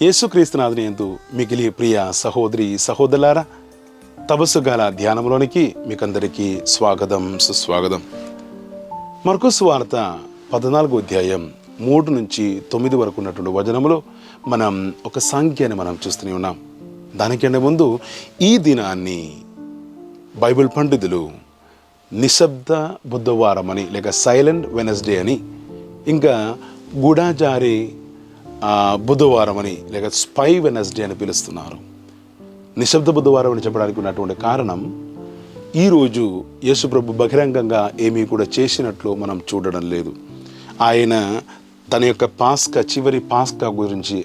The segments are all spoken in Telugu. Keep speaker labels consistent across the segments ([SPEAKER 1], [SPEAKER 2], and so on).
[SPEAKER 1] యేసుక్రీస్తునాథుని యందు మిగిలి ప్రియ సహోదరి సహోదరులారా, తపస్సుగాల ధ్యానంలోనికి మీకందరికీ స్వాగతం, సుస్వాగతం. మార్కు సువార్త 14వ అధ్యాయం 3 నుంచి 9 వరకు ఉన్నటువంటి వచనములో మనం ఒక సంఖ్యని మనం చూస్తూనే ఉన్నాం. దానికంటే ముందు ఈ దినాన్ని బైబిల్ పండితులు నిశ్శబ్ద బుధవారం అని, లేక సైలెంట్ వెనస్డే అని, ఇంకా గూఢాచారి బుధవారం అని, లేక స్పై వెనస్డే అని పిలుస్తున్నారు. నిశ్శబ్ద బుధవారం అని చెప్పడానికి ఉన్నటువంటి కారణం, ఈరోజు యేసుప్రభు బహిరంగంగా ఏమీ కూడా చేసినట్లు మనం చూడడం లేదు. ఆయన తన యొక్క చివరి పాస్కా గురించి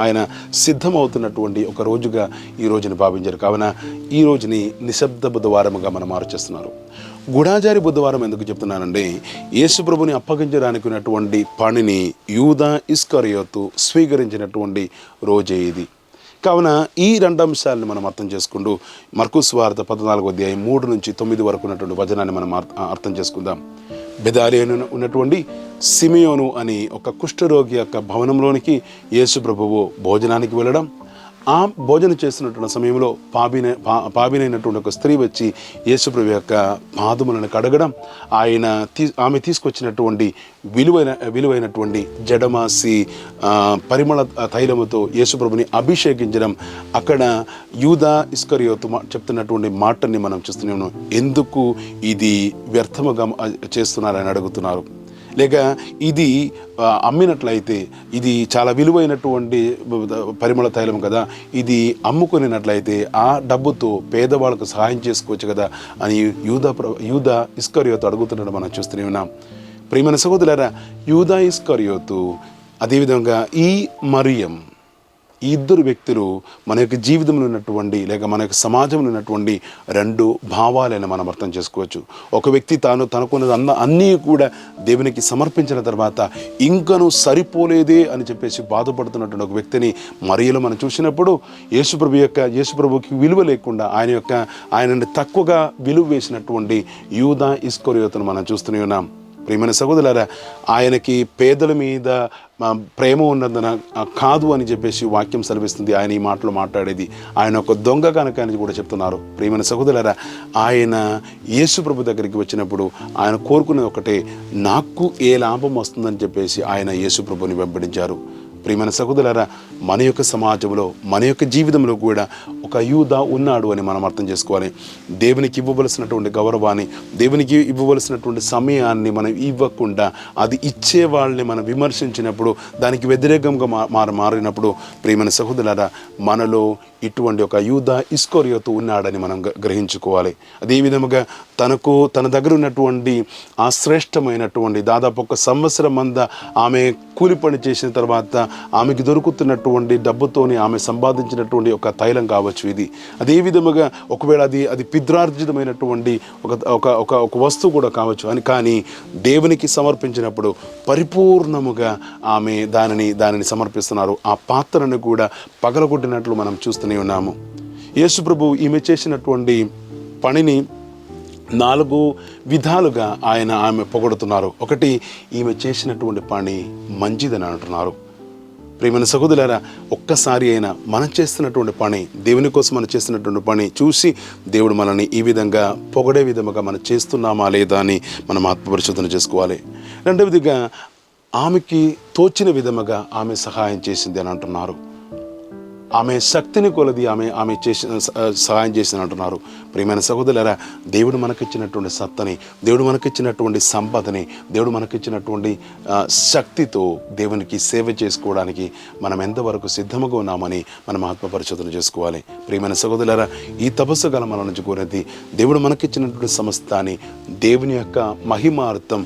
[SPEAKER 1] ఆయన సిద్ధమవుతున్నటువంటి ఒక రోజుగా ఈ రోజుని భావించారు. కావున ఈ రోజుని నిశ్శబ్ద బుధవారముగా మనం మార్చేస్తున్నారు. గూఢాచారి బుధవారం ఎందుకు చెప్తున్నానంటే, యేసుప్రభుని అప్పగించడానికి ఉన్నటువంటి పనిని యూదా ఇస్కరియోతు స్వీకరించినటువంటి రోజే ఇది. కావున ఈ 2 అంశాలను మనం అర్థం చేసుకుంటూ మార్కు సువార్త 14వ అధ్యాయం 3 నుంచి 9 వరకు ఉన్నటువంటి వచనాన్ని మనం అర్థం చేసుకుందాం. బెదాలియాలో ఉన్నటువంటి సిమియోను అని ఒక కుష్ఠరోగి యొక్క భవనంలోనికి యేసు ప్రభువు భోజనానికి వెళ్ళడం, ఆ భోజనం చేస్తున్నటువంటి సమయంలో పాపినైనటువంటి ఒక స్త్రీ వచ్చి యేసుప్రభు యొక్క పాదములను కడగడం, ఆమె తీసుకొచ్చినటువంటి విలువైనటువంటి జడమాసి పరిమళ తైలముతో యేసుప్రభుని అభిషేకించడం, అక్కడ యూదా ఇస్కరియోతు చెప్తున్నటువంటి మాటని మనం చూస్తున్నాము. ఎందుకు ఇది వ్యర్థముగా చేస్తున్నారని అడుగుతున్నారు. లేక ఇది అమ్మినట్లయితే, ఇది చాలా విలువైనటువంటి పరిమళ తైలం కదా, ఇది అమ్ముకునేటట్లయితే ఆ డబ్బుతో పేదవాళ్ళకు సహాయం చేసుకోవచ్చు కదా అని యూదా ఇస్కరియోతు అడుగుతున్నట్టు మనం చూస్తూనే ఉన్నాం. ప్రియమైన సహోదరులారా, యూదా ఇస్కరియోతు, అదేవిధంగా ఈ మరియం, ఈ 2 వ్యక్తులు మన యొక్క జీవితంలో ఉన్నటువంటి, లేక మన యొక్క సమాజంలో ఉన్నటువంటి 2 భావాలను మనం అర్థం చేసుకోవచ్చు. ఒక వ్యక్తి తనకున్నది అన్నీ కూడా దేవునికి సమర్పించిన తర్వాత ఇంకను సరిపోలేదే అని చెప్పేసి బాధపడుతున్నటువంటి ఒక వ్యక్తిని మరియలో మనం చూసినప్పుడు, యేసుప్రభుకి విలువ లేకుండా ఆయనని తక్కువగా విలువ వేసినటువంటి యూదా ఇస్కరియోతును మనం చూస్తూనే ఉన్నాం. ప్రియమైన సహోదరులారా, ఆయనకి పేదల మీద ప్రేమ ఉన్నదన కాదు అని చెప్పేసి వాక్యం సెలవిస్తుంది. ఆయన ఈ మాటలు మాట్లాడేది ఆయన ఒక దొంగ కనుక అని కూడా చెప్తున్నారు. ప్రియమైన సహోదరులారా, ఆయన యేసు ప్రభు దగ్గరికి వచ్చినప్పుడు ఆయన కోరుకునేది ఒకటే, నాకు ఏ లాభం వస్తుందని చెప్పేసి ఆయన యేసు ప్రభుని వెంబడించారు. ప్రియమైన సహోదరులారా, మన యొక్క సమాజంలో, మన యొక్క జీవితంలో కూడా ఒక యూదా ఉన్నాడు అని మనం అర్థం చేసుకోవాలి. దేవునికి ఇవ్వవలసినటువంటి గౌరవాన్ని, దేవునికి ఇవ్వవలసినటువంటి సమయాన్ని మనం ఇవ్వకుండా, అది ఇచ్చే వాళ్ళని మనం విమర్శించినప్పుడు, దానికి వ్యతిరేకంగా మారినప్పుడు, ప్రియమైన సహోదరులారా, మనలో ఇటువంటి ఒక యూదా ఇస్కరియోతు ఉన్నాడని మనం గ్రహించుకోవాలి. అదేవిధముగా తన దగ్గర ఉన్నటువంటి ఆ శ్రేష్టమైనటువంటి దాదాపు 1 సంవత్సరం ఆమె కూలి పని చేసిన తర్వాత ఆమెకి దొరుకుతున్నటువంటి డబ్బుతోని ఆమె సంపాదించినటువంటి ఒక తైలం కావచ్చు ఇది. అదేవిధముగా ఒకవేళ అది పిత్రార్జితమైనటువంటి ఒక వస్తువు కూడా కావచ్చు కానీ దేవునికి సమర్పించినప్పుడు పరిపూర్ణముగా ఆమె దానిని సమర్పిస్తున్నారు. ఆ పాత్రను కూడా పగలగొట్టినట్లు మనం చూస్తూనే ఉన్నాము. యేసు ప్రభు ఈమె చేసినటువంటి పనిని 4 విధాలుగా ఆమె పొగడుతున్నారు. ఒకటి, ఈమె చేసినటువంటి పని మంచిదని అంటున్నారు. ప్రియమైన సహోదరులారా, ఒక్కసారి అయినా మనం చేస్తున్నటువంటి పని, దేవుని కోసం మనం చేస్తున్నటువంటి పని చూసి దేవుడు మనల్ని ఈ విధంగా పొగడే విధముగా మనం చేస్తున్నామా లేదా అని మనం ఆత్మపరిశోధన చేసుకోవాలి. రెండవదిగా, ఆమెకి తోచిన విధముగా ఆమె సహాయం చేసింది అని అంటున్నారు. ఆమె శక్తిని కొలది ఆమె సహాయం చేసింది అంటున్నారు. ప్రియమైన సహోదరులారా, దేవుడు మనకిచ్చినటువంటి సత్తని, దేవుడు మనకిచ్చినటువంటి సంపదని, దేవుడు మనకిచ్చినటువంటి శక్తితో దేవునికి సేవ చేసుకోవడానికి మనం ఎంతవరకు సిద్ధముగా ఉన్నామని మనం ఆత్మపరిశోధన చేసుకోవాలి. ప్రియమైన సహోదరులారా, ఈ తపస్సు గల మన నుంచి కోరేది, దేవుడు మనకిచ్చినటువంటి సమస్తాన్ని దేవుని యొక్క మహిమార్థం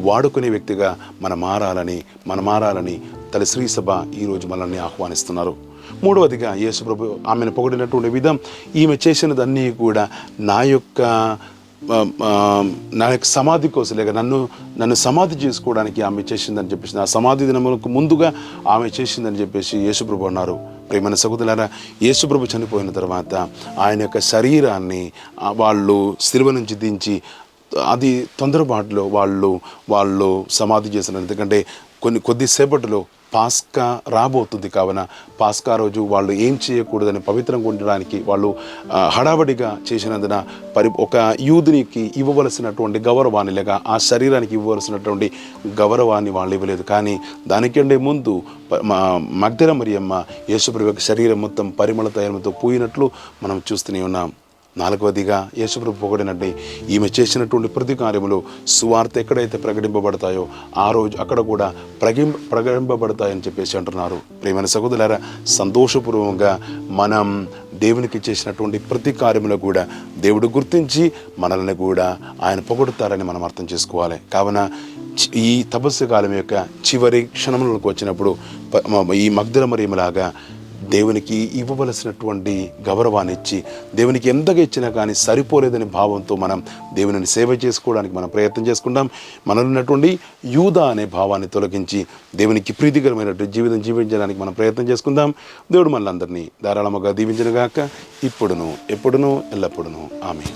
[SPEAKER 1] వాడుకునే వ్యక్తిగా మనం మారాలని తల్లి శ్రీ సభ ఈరోజు మనల్ని ఆహ్వానిస్తున్నారు. మూడవదిగా, యేసు ప్రభు ఆమెను పొగిడినటువంటి విధం, ఈమె చేసినదన్నీ కూడా నా యొక్క సమాధి కోసం, లేక నన్ను సమాధి చేసుకోవడానికి ఆమె చేసిందని చెప్పేసి, నా సమాధి దినములకు ముందుగా ఆమె చేసిందని చెప్పేసి యేసుప్రభు అన్నారు. ప్రియమైన సహోదరులారా, యేసుప్రభు చనిపోయిన తర్వాత ఆయన యొక్క శరీరాన్ని వాళ్ళు శిలువ నుంచి దించి, అది తొందరపాటులో వాళ్ళు సమాధి చేస్తున్నారు. ఎందుకంటే కొద్దిసేపటిలో పాస్కా రాబోతుంది. కావున పాస్కా రోజు వాళ్ళు ఏం చేయకూడదని పవిత్రంగా ఉండడానికి వాళ్ళు హడావడిగా చేసినందున ఒక యూదునికి ఇవ్వవలసినటువంటి గౌరవాన్ని, లేక ఆ శరీరానికి ఇవ్వవలసినటువంటి గౌరవాన్ని వాళ్ళు ఇవ్వలేదు. కానీ దానికంటే ముందు మగ్దల మరియమ్మ యేసుప్రభు యొక్క శరీరం మొత్తం పరిమళ తైలంతో పూయినట్లు మనం చూస్తూనే ఉన్నాం. 4వదిగా యేసుప్రభు పొగడినట్టు ఈమె చేసినటువంటి ప్రతి కార్యములు సువార్త ఎక్కడైతే ప్రకటింపబడతాయో ఆ రోజు అక్కడ కూడా ప్రకటింపబడతాయని చెప్పేసి అంటున్నారు. ప్రియమైన సహోదరులారా, సంతోషపూర్వకంగా మనం దేవునికి చేసినటువంటి ప్రతి కార్యములు కూడా దేవుడు గుర్తించి మనల్ని కూడా ఆయన పొగడుతారని మనం అర్థం చేసుకోవాలి. కావున ఈ తపస్సు కాలం యొక్క చివరి క్షణములకు వచ్చినప్పుడు ఈ మగ్దల మరియమ్మలాగా దేవునికి ఇవ్వవలసినటువంటి గౌరవాన్ని ఇచ్చి, దేవునికి ఎంతగా ఇచ్చినా కానీ సరిపోలేదని భావంతో మనం దేవుని సేవ చేసుకోవడానికి మనం ప్రయత్నం చేసుకుంటాం. మనలో ఉన్నటువంటి యూదా అనే భావాన్ని తొలగించి దేవునికి ప్రీతికరమైనటువంటి జీవితం జీవించడానికి మనం ప్రయత్నం చేసుకుందాం. దేవుడు మనలందరినీ ధారాళముగా దీవించును గాక, ఇప్పుడును ఎప్పుడును ఎల్లప్పుడును. ఆమేన్.